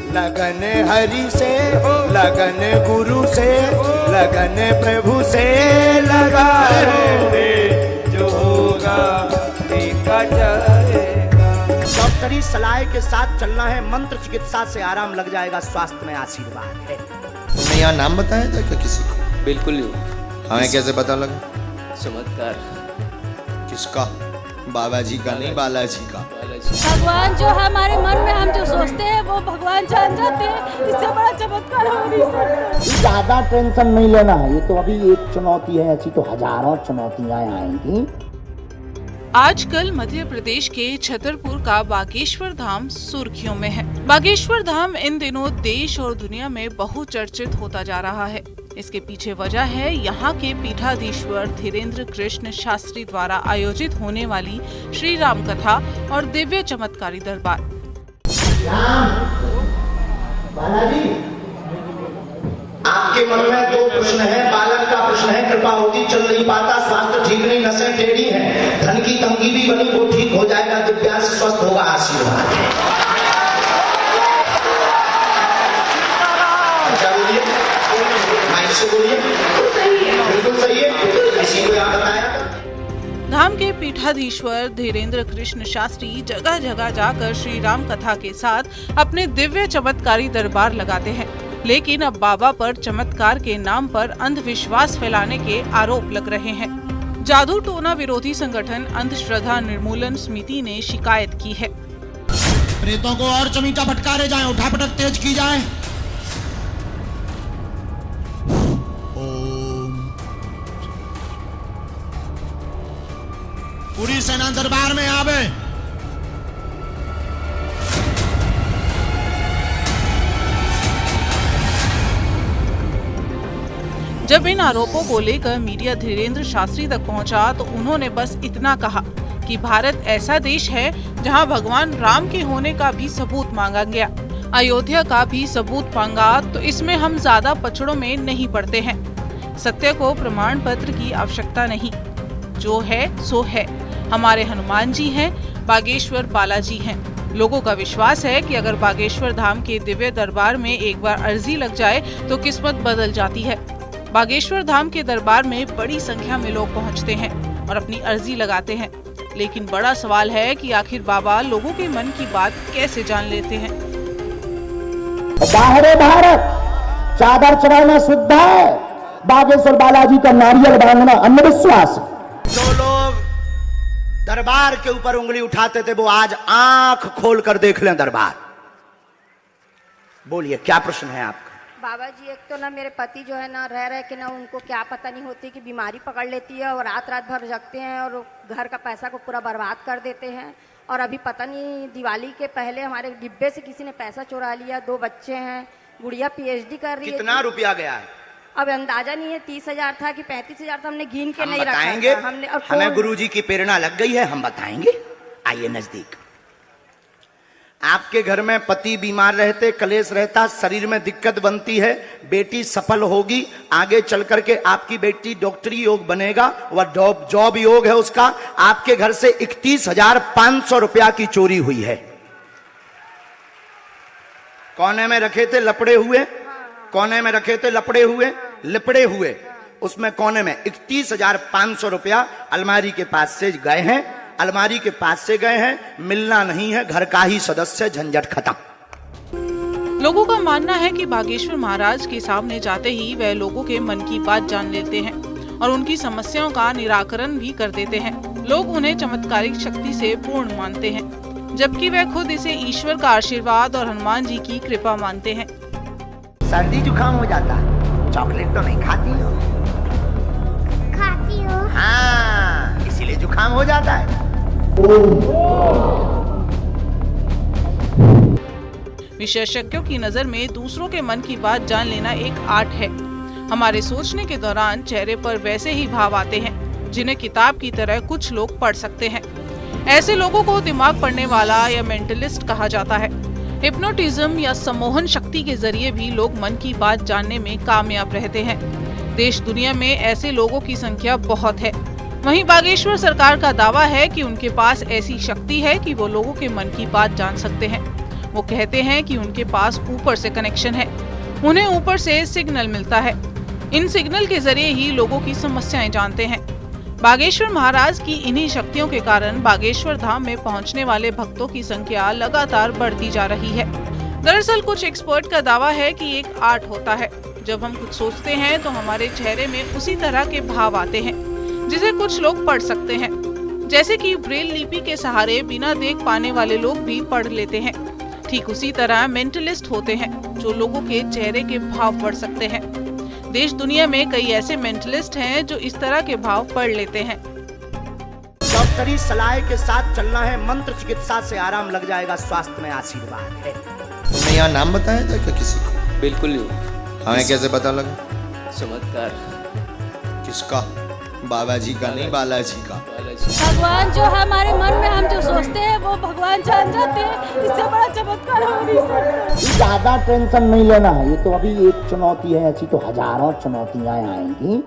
लगन हरि से, लगन गुरु से, लगन प्रभु से लगा है, जो होगा देखा जाएगा। डॉक्टरी सलाह के साथ चलना है, मंत्र चिकित्सा से आराम लग जाएगा, स्वास्थ्य में आशीर्वाद है। तुमने यहाँ नाम बताया था क्या किसी को? बिल्कुल नहीं। हमें कैसे पता लगा? चमत्कार। किसका? बाबा जी का? नहीं, बालाजी का। भगवान जो है हमारे मन में, हम जो सोचते हैं वो भगवान जान जाते हैं। इससे बड़ा चमत्कार हो नहीं सकता। ज्यादा टेंशन नहीं लेना है, ये तो अभी एक चुनौती है, ऐसी तो हजारों चुनौतियां आएंगी। आजकल मध्य प्रदेश के छतरपुर का बागेश्वर धाम सुर्खियों में है। बागेश्वर धाम इन दिनों देश और दुनिया में बहुचर्चित होता जा रहा है। इसके पीछे वजह है यहाँ के पीठाधीश्वर धीरेन्द्र कृष्ण शास्त्री द्वारा आयोजित होने वाली श्री राम कथा और दिव्य चमत्कारी दरबार। बालाजी, आपके मन में दो प्रश्न है। बालक का प्रश्न है, कृपा होती चल नहीं पाता, स्वास्थ्य ठीक नहीं, नसें टेढ़ी हैं, धन की तंगी भी बनी, वो ठीक हो जाएगा, दिव्यांश स्वस्थ होगा, आशीर्वाद है। अच्छा बोलिए, माइक से बोलिए। बिल्कुल सही है, इसी को यहाँ बताया। धाम के पीठाधीश्वर धीरेन्द्र कृष्ण शास्त्री जगह जगह जाकर श्री राम कथा के साथ अपने दिव्य चमत्कारी दरबार लगाते हैं। लेकिन अब बाबा पर चमत्कार के नाम पर अंधविश्वास फैलाने के आरोप लग रहे हैं। जादू टोना विरोधी संगठन अंधश्रद्धा निर्मूलन समिति ने शिकायत की है। प्रेतों को और चमीटा फटकारे जाएं, उठापटक तेज की जाए। पूरी सेना दरबार में आवे। जब इन आरोपों को लेकर मीडिया धीरेन्द्र शास्त्री तक पहुंचा तो उन्होंने बस इतना कहा कि भारत ऐसा देश है जहां भगवान राम के होने का भी सबूत मांगा गया, अयोध्या का भी सबूत मांगा, तो इसमें हम ज्यादा पचड़ों में नहीं पड़ते हैं। सत्य को प्रमाण पत्र की आवश्यकता नहीं, जो है सो है। हमारे हनुमान जी हैं, बागेश्वर बालाजी हैं। लोगों का विश्वास है कि अगर बागेश्वर धाम के दिव्य दरबार में एक बार अर्जी लग जाए तो किस्मत बदल जाती है। बागेश्वर धाम के दरबार में बड़ी संख्या में लोग पहुंचते हैं और अपनी अर्जी लगाते हैं, लेकिन बड़ा सवाल है कि आखिर बाबा लोगों के मन की बात कैसे जान लेते हैं। बाहरे भारत चादर चढ़ाना शुद्ध है, बागेश्वर बालाजी का नारियल बांधना अंधविश्वास। जो लोग दरबार के ऊपर उंगली उठाते थे वो आज आंख खोल कर देख लें दरबार। बोलिए, क्या प्रश्न है आपका? बाबा जी, एक तो ना मेरे पति जो है ना रह रहे कि ना उनको क्या पता नहीं होती कि बीमारी पकड़ लेती है और रात रात भर जगते हैं और घर का पैसा को पूरा बर्बाद कर देते हैं। और अभी पता नहीं दिवाली के पहले हमारे डिब्बे से किसी ने पैसा चुरा लिया। 2 बच्चे हैं, गुड़िया PhD कर रही है। कितना रुपया गया है? अब अंदाजा नहीं है, 30,000 था कि 35,000 था, हमने गिन के नहीं बताएंगे? रखा था हमने। और हमें गुरुजी की प्रेरणा लग गई है, हम बताएंगे। आइए नजदीक। आपके घर में पति बीमार रहते, कलेश रहता, शरीर में दिक्कत बनती है, बेटी सफल होगी, आगे चल करके आपकी बेटी डॉक्टरी योग बनेगा, वह जॉब योग है उसका। आपके घर से 31,500 रुपया की चोरी हुई है। कोने में रखे थे लपड़े हुए, कोने में रखे थे लपड़े हुए, लिपड़े हुए, उसमें कोने में 31,500 रुपया अलमारी के पास से गए हैं, अलमारी के पास से गए हैं, मिलना नहीं है, घर का ही सदस्य, झंझट खत्म। लोगों का मानना है कि बागेश्वर महाराज के सामने जाते ही वह लोगों के मन की बात जान लेते हैं और उनकी समस्याओं का निराकरण भी कर देते हैं। लोग उन्हें चमत्कारिक शक्ति से पूर्ण मानते हैं, जबकि वह खुद इसे ईश्वर का आशीर्वाद और हनुमान जी की कृपा मानते हैं। सर्दी जुकाम हो जाता है, चॉकलेट तो नहीं खाती हो? खाती हो। हाँ, इसीलिए जुकाम हो जाता है। विशेषज्ञों की नजर में दूसरों के मन की बात जान लेना एक आर्ट है। हमारे सोचने के दौरान चेहरे पर वैसे ही भाव आते हैं जिन्हें किताब की तरह कुछ लोग पढ़ सकते हैं। ऐसे लोगों को दिमाग पढ़ने वाला या मेंटलिस्ट कहा जाता है। हिप्नोटिज्म या सम्मोहन शक्ति के जरिए भी लोग मन की बात जानने में कामयाब रहते हैं। देश दुनिया में ऐसे लोगों की संख्या बहुत है। वहीं बागेश्वर सरकार का दावा है कि उनके पास ऐसी शक्ति है कि वो लोगों के मन की बात जान सकते हैं। वो कहते हैं कि उनके पास ऊपर से कनेक्शन है, उन्हें ऊपर से सिग्नल मिलता है। इन सिग्नल के जरिए ही लोगों की समस्याएं जानते हैं। बागेश्वर महाराज की इन्हीं शक्तियों के कारण बागेश्वर धाम में पहुंचने वाले भक्तों की संख्या लगातार बढ़ती जा रही है। दरअसल कुछ एक्सपर्ट का दावा है कि एक आर्ट होता है, जब हम कुछ सोचते हैं तो हमारे चेहरे में उसी तरह के भाव आते हैं जिसे कुछ लोग पढ़ सकते हैं। जैसे कि ब्रेल लिपि के सहारे बिना देख पाने वाले लोग भी पढ़ लेते हैं, ठीक उसी तरह मेंटलिस्ट होते हैं जो लोगों के चेहरे के भाव पढ़ सकते हैं। देश दुनिया में कई ऐसे मेंटलिस्ट हैं जो इस तरह के भाव पढ़ लेते हैं। डॉक्टरी सलाह के साथ चलना है, मंत्र चिकित्सा से आराम लग जाएगा, स्वास्थ्य में आशीर्वाद है। तुमने यहाँ नाम बताया था क्या किसी को? बिल्कुल नहीं। हमें कैसे पता लगा? चमत्कार। किसका? बाबा जी का नहीं, बालाजी का। बालाजी। भगवान जो है हमारे मन में हम जो सोचते हैं वो भगवान जान जाते हैं, इससे बड़ा चमत्कार हो नहीं सकता। ज्यादा टेंशन नहीं लेना है, ये तो अभी एक चुनौती है, ऐसी तो हजारों चुनौतियां आएंगी।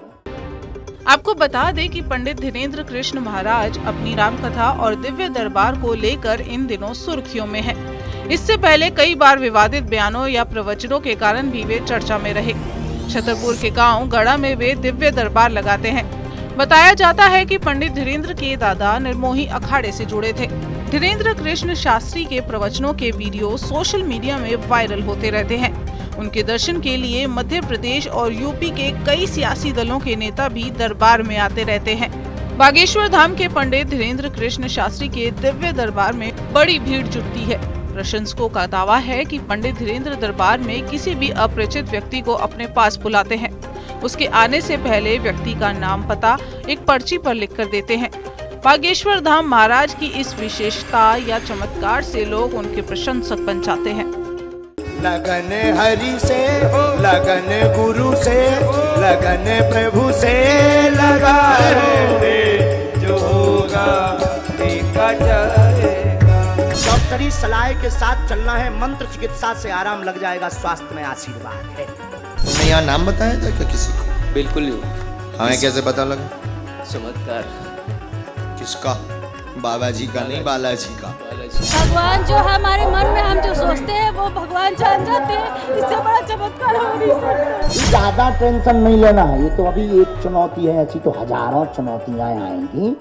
आपको बता दें कि पंडित धीरेन्द्र कृष्ण महाराज अपनी रामकथा और दिव्य दरबार को लेकर इन दिनों सुर्खियों में हैं। इससे पहले कई बार विवादित बयानों या प्रवचनों के कारण भी वे चर्चा में रहे। छतरपुर के गांव गढ़ा में वे दिव्य दरबार लगाते हैं। बताया जाता है कि पंडित धीरेन्द्र के दादा निर्मोही अखाड़े से जुड़े थे। धीरेन्द्र कृष्ण शास्त्री के प्रवचनों के वीडियो सोशल मीडिया में वायरल होते रहते हैं। उनके दर्शन के लिए मध्य प्रदेश और यूपी के कई सियासी दलों के नेता भी दरबार में आते रहते हैं। बागेश्वर धाम के पंडित धीरेन्द्र कृष्ण शास्त्री के दिव्य दरबार में बड़ी भीड़ जुटती है। प्रशंसकों का दावा है कि पंडित धीरेन्द्र दरबार में किसी भी अपरिचित व्यक्ति को अपने पास बुलाते हैं। उसके आने से पहले व्यक्ति का नाम पता एक पर्ची पर लिख कर देते हैं। बागेश्वर धाम महाराज की इस विशेषता या चमत्कार से लोग उनके प्रशंसक बन जाते हैं। लगन हरि से, लगन गुरु से, लगन प्रभु से लगा रे, जो होगा देखा जाएगा। डॉक्टरी सलाह के साथ चलना है, मंत्र चिकित्सा से आराम लग जाएगा, स्वास्थ्य में आशीर्वाद है। तुमने यहाँ नाम बताया था क्या किसी को? बिल्कुल नहीं। हमें कैसे पता लगा? चमत्कार। किसका? बाबा जी का नहीं, बालाजी का। बालाजी। भगवान जो है हमारे मन में हम जो सोचते हैं वो भगवान जान जाते हैं, इससे बड़ा चमत्कार हो नहीं सकता। ज्यादा टेंशन नहीं लेना है, ये तो अभी एक चुनौती है, ऐसी तो हजारों चुनौतियां आएंगी।